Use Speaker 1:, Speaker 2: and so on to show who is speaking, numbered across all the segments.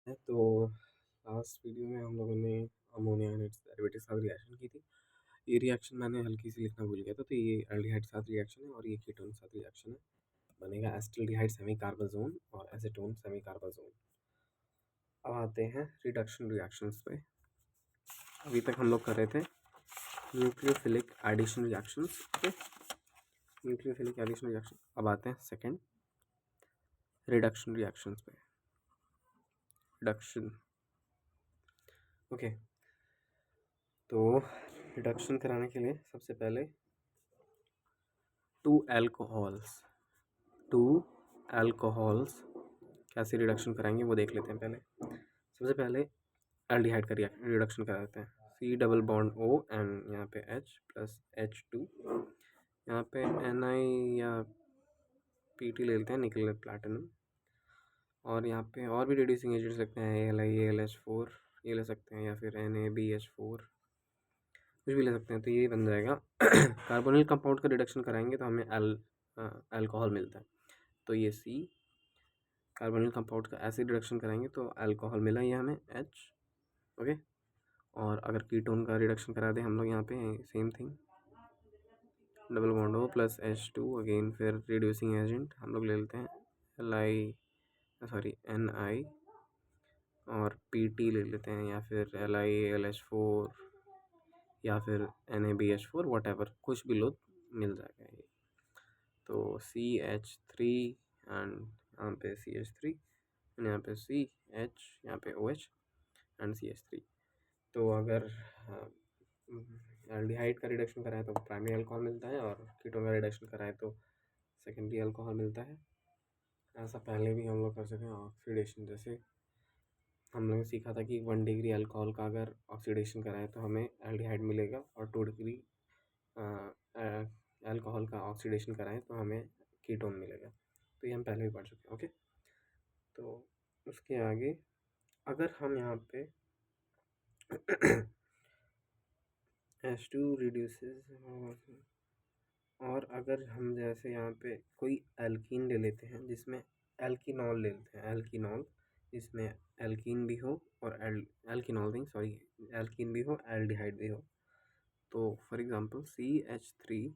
Speaker 1: तो last video में हम लोगों ने अमोनिया एंड इट्स डेरिवेटिव्स के साथ रिएक्शन की थी। ये रिएक्शन मैंने हल्की सी लिखना भूल गया था, तो ये एल्डिहाइड के साथ रिएक्शन है और ये कीटोन के साथ रिएक्शन है। बनेगा एसिटाल्डिहाइड सेमी कार्बाजोन और एसीटोन सेमी कार्बाजोन। अब आते हैं रिडक्शन रिएक्शंस पे। अभी तक हम लोग कर रहे थे nucleophilic addition reactions. Okay, nucleophilic addition reaction. अब आते हैं सेकेंड रिडक्शन रिएक्शंस पे। Reduction, okay. तो रिडक्शन कराने के लिए सबसे पहले टू अल्कोहल्स कैसे रिडक्शन कराएंगे वो देख लेते हैं। पहले सबसे पहले एल्डिहाइड का रिडक्शन कराते हैं। C double bond O and यहाँ पे H प्लस H2, यहाँ पे Ni या Pt ले लेते हैं, निकल प्लैटिनम। और यहाँ पे और भी रिड्यूसिंग एजेंट्स लगते हैं, ALI ALH4 ये ले सकते हैं, या फिर NaBH4 कुछ भी ले सकते हैं। तो ये बन जाएगा कार्बोनिल कंपाउंड का रिडक्शन कराएंगे तो हमें अल्कोहल मिलता है। तो ये C कार्बोनिल कंपाउंड का एसिड रिडक्शन कराएंगे तो अल्कोहल मिला ये हमें H। ओके, और अगर कीटोन का रिडक्शन करा दें हम लोग यहाँ पे same thing, double bond O plus H2 again, फिर रिड्यूसिंग एजेंट हम लोग ले लेते हैं Ni और Pt ले लेते हैं, या फिर LiAlH4 या फिर NaBH4 वॉट कुछ भी लो मिल जाएगा ये। तो CH3 एंड यहाँ पे CH3 एंड यहाँ पे CH, यहाँ पे OH एंड CH3। तो अगर एल्डिहाइड का रिडक्शन कराए तो प्राइमरी अल्कोहल मिलता है, और कीटोन का रिडक्शन कराए तो सेकेंडरी अल्कोहल मिलता है। ऐसा पहले भी हम लोग कर सकते हैं ऑक्सीडेशन। जैसे हम लोगों ने सीखा था कि 1 डिग्री अल्कोहल का अगर ऑक्सीडेशन कराए तो हमें एल्डिहाइड मिलेगा, और 2 डिग्री अल्कोहल का ऑक्सीडेशन कराएं तो हमें कीटोन मिलेगा। तो ये हम पहले भी पढ़ चुके हैं। ओके, तो उसके आगे अगर हम यहाँ पे H2 रिड्यूसेस, और अगर हम जैसे यहाँ पे कोई एल्कीन ले लेते हैं जिसमें एल्कीनॉल ले लेते हैं, एल्कीनॉल जिसमें एल्कीन भी हो और एल्कीन भी हो, एल्डिहाइड भी हो। तो for example CH3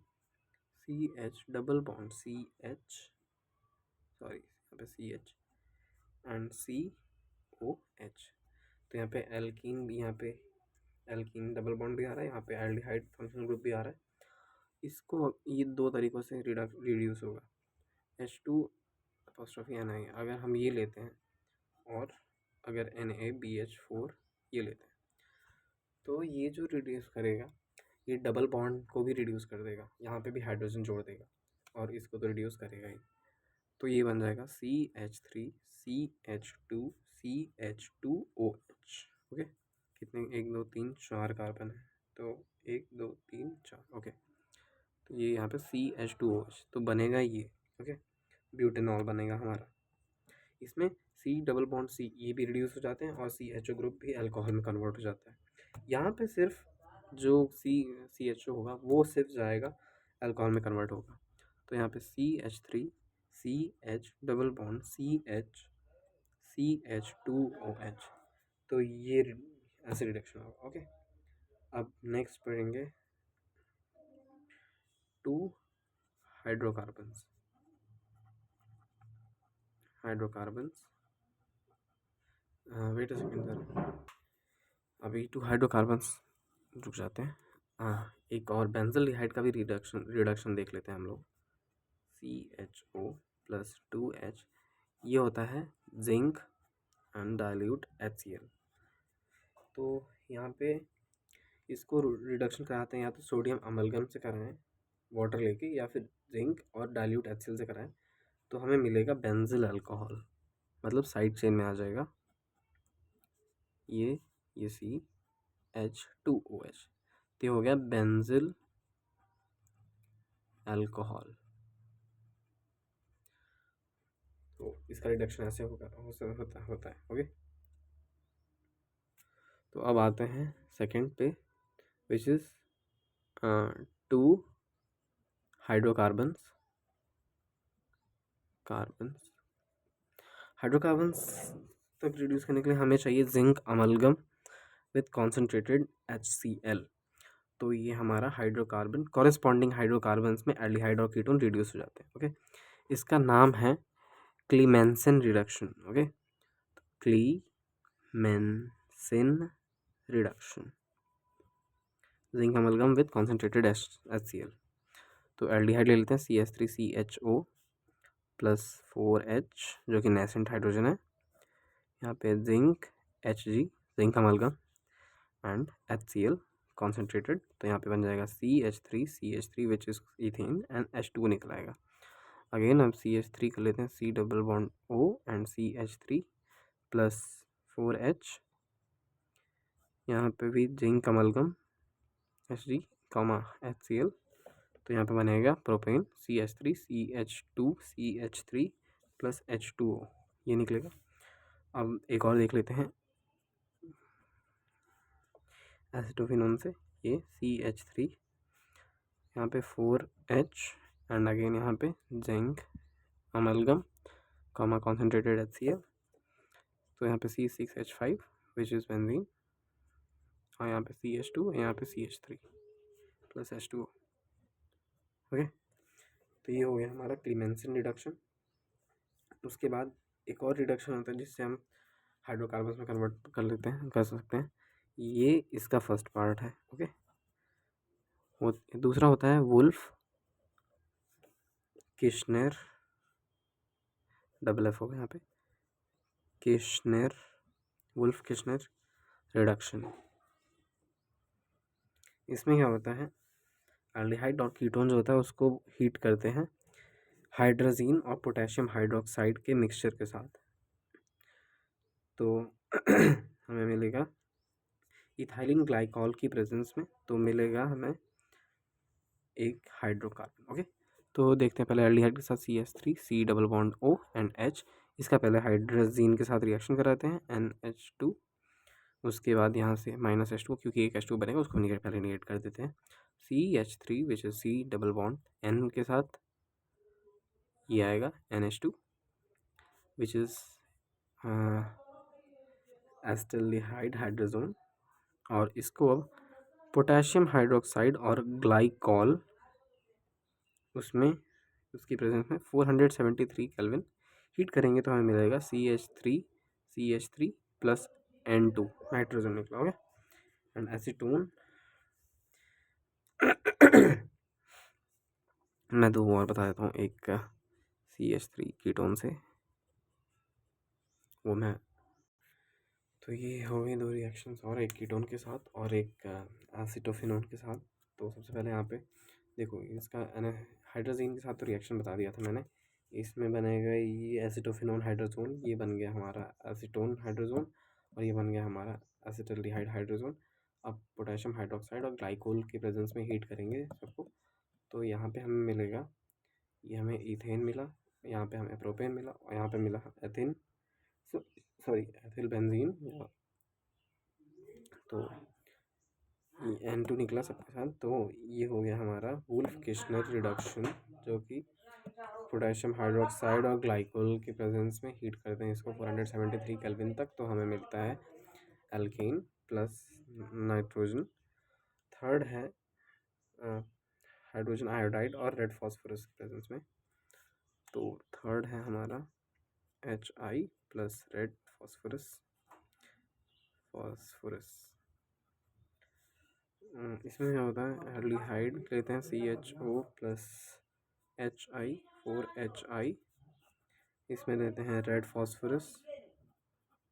Speaker 1: CH double bond CH, sorry यहाँ पे CH एंड COH। तो यहाँ पे एल्कीन भी, यहाँ पे एल्कीन डबल बॉन्ड भी आ रहा है, यहाँ पे एल्डिहाइड फंक्शनल ग्रुप भी आ रहा है। इसको ये दो तरीक़ों से रिड्यूस होगा। H2 अपोस्ट्रोफी Ni अगर हम ये लेते हैं, और अगर NaBH4 ये लेते हैं, तो ये जो रिड्यूस करेगा ये डबल बॉन्ड को भी रिड्यूस कर देगा, यहाँ पे भी हाइड्रोजन जोड़ देगा और इसको तो रिड्यूस करेगा ही। तो ये बन जाएगा CH3 CH2 CH2OH। ओके, कितने, 1 2 3 4 कार्बन है, तो 1 2 3 4। ओके, तो ये यहाँ पे CH2OH तो बनेगा ये। ओके, ब्यूटेनॉल बनेगा हमारा। इसमें C डबल बॉन्ड C ये भी रिड्यूस हो जाते हैं, और CHO ग्रुप भी अल्कोहल में कन्वर्ट हो जाता है। यहाँ पे सिर्फ जो CHO होगा वो सिर्फ जाएगा अल्कोहल में कन्वर्ट होगा। तो यहाँ पे CH3 CH double bond CH CH2OH, तो ये ऐसे रिडक्शन होगा। ओके, अब नेक्स्ट पढ़ेंगे 2 hydrocarbons. Wait a second sir, अभी 2 हाइड्रोकार्बन्स रुक जाते हैं। हाँ, एक और बेंजल्डिहाइड का भी रिडक्शन देख लेते हैं हम लोग। CHO प्लस 2H, ये होता है जिंक एंड डाइल्यूट HCl। तो यहाँ पे इसको रिडक्शन कराते हैं, या तो सोडियम अमलगम से कराएं वाटर लेके, या फिर जिंक और डाइल्यूट HCl से कराएं, तो हमें मिलेगा बेंजिल अल्कोहल, मतलब साइड चेन में आ जाएगा ये CH2OH, तो हो गया बेंजिल अल्कोहल। तो इसका रिडक्शन ऐसे होता है। ओके, तो अब आते हैं सेकंड पे, विच इज़ 2 हाइड्रोकार्बन्स तक रिड्यूस करने के लिए हमें चाहिए zinc amalgam with concentrated HCl। तो ये हमारा हाइड्रोकार्बन, कॉरेस्पॉन्डिंग हाइड्रोकार्बन्स में एल्डिहाइड और कीटोन रिड्यूस हो जाते हैं। ओके, इसका नाम है Clemmensen reduction. Okay, Clemmensen reduction, zinc amalgam with concentrated HCl। तो एल्डिहाइड ले लेते हैं CH3CHO प्लस 4H जो कि नेसेंट हाइड्रोजन है, यहाँ पे zinc Hg zinc amalgam and HCl concentrated, तो यहाँ पे बन जाएगा CH3 which is ethane and H2 निकल आएगा। अगेन हम CH3 कर लेते हैं, C double bond O and CH3 plus 4H, यहाँ पे भी जिंक अमलगम Hg HCl, तो यहाँ पे बनेगा propane CH3 CH2 CH3 plus H2O, ये निकलेगा। अब एक और देख लेते हैं एसिटोफिनोन से, ये CH3 यहाँ पे 4H एंड अगेन यहाँ पे जिंक अमलगम कॉन्सेंट्रेटेड HCl, तो यहाँ पे C6H5 विच इज़ बेंजीन, और यहाँ पे CH2, यहाँ पे CH3 प्लस H2O। ओके, तो ये हो गया हमारा क्लीमेंसन रिडक्शन। उसके बाद एक और रिडक्शन होता है जिससे हम हाइड्रोकार्बन्स में कन्वर्ट कर लेते हैं, कर सकते हैं, ये इसका फर्स्ट पार्ट है। ओके, वो दूसरा होता है वुल्फ किश्नर, डबल F होगा यहाँ पे, किश्नर, वुल्फ किश्नर रिडक्शन। इसमें क्या होता है, एल्डिहाइड और कीटोन जो होता है उसको हीट करते हैं हाइड्रोजीन और पोटेशियम हाइड्रोक्साइड के मिक्सचर के साथ, तो हमें मिलेगा इथाइलिन ग्लाइकॉल की प्रेजेंस में, तो मिलेगा हमें एक हाइड्रोकार्बन। ओके, तो देखते हैं पहले एल्डिहाइड के साथ CH3 C double bond O and H, इसका पहले हाइड्रोजीन के साथ रिएक्शन कराते हैं NH2, उसके बाद यहाँ से -H2 क्योंकि एक H2 बनेगा उसको पहले निगेट कर देते हैं, CH3 which is C double bond N के साथ ये आएगा NH2 which is acetaldehyde hydrazone, और इसको अब पोटेशियम हाइड्रोक्साइड और ग्लाइकॉल उसमें उसकी प्रेजेंस में 473 केल्विन हीट करेंगे तो हमें मिलेगा CH3 प्लस N2 नाइट्रोजन निकला। ओके, एंड एसीटोन मैं दो और बता देता हूँ, एक CH3 कीटोन से वो मैं, तो ये हो गई दो रिएक्शंस, और एक कीटोन के साथ और एक एसिटोफिनोन के साथ। तो सबसे पहले यहाँ पे देखो इसका हाइड्रोजीन के साथ तो रिएक्शन बता दिया था मैंने, इसमें बनेगा ये एसिटोफिनोन हाइड्रोजोन, ये बन गया हमारा एसीटोन हाइड्रोजोन, और ये बन गया हमारा एसिटाल्डिहाइड हाइड्रोजोन। अब पोटेशियम हाइड्रोक्साइड और ग्लाइकोल के प्रेजेंस में हीट करेंगे सबको, तो यहाँ पे हमें मिलेगा, ये हमें इथेन मिला, यहाँ पे हमें प्रोपेन मिला, और यहाँ पे मिला एथिन, सॉरी एथिल बेंजीन, तो N2 निकला सबके साथ। तो ये हो गया हमारा वुल्फ किश्नर रिडक्शन, जो कि पोटेशियम हाइड्रोक्साइड और ग्लाइकोल के प्रेजेंस में हीट करते हैं इसको 473 केल्विन तक, तो हमें मिलता है एल्केन प्लस नाइट्रोजन। थर्ड है हाइड्रोजन आयोडाइड और रेड फॉस्फोरस के प्रेजेंस में, तो थर्ड है हमारा HI प्लस रेड फॉस्फोरस। इसमें क्या होता है, एल्डिहाइड लेते हैं CHO प्लस HI 4HI, इसमें लेते हैं red phosphorus,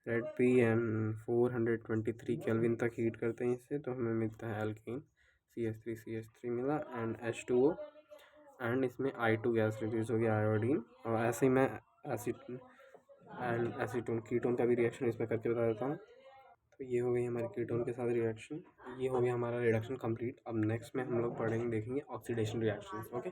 Speaker 1: red PM 423 kelvin तक हीट करते हैं इससे, तो हमें मिलता है एल्कीन CH3 मिला एंड H2O, एंड इसमें I2 गैस रिड्यूस हो गया आयोडीन। और ऐसे ही मैं एसीटोन कीटोन का भी रिएक्शन इसमें करके बता देता हूँ। तो ये हो गई हमारे कीटोन के साथ रिएक्शन, ये हो गया हमारा रिडक्शन कंप्लीट। अब नेक्स्ट में हम लोग पढ़ेंगे, देखेंगे ऑक्सीडेशन रिएक्शंस। ओके।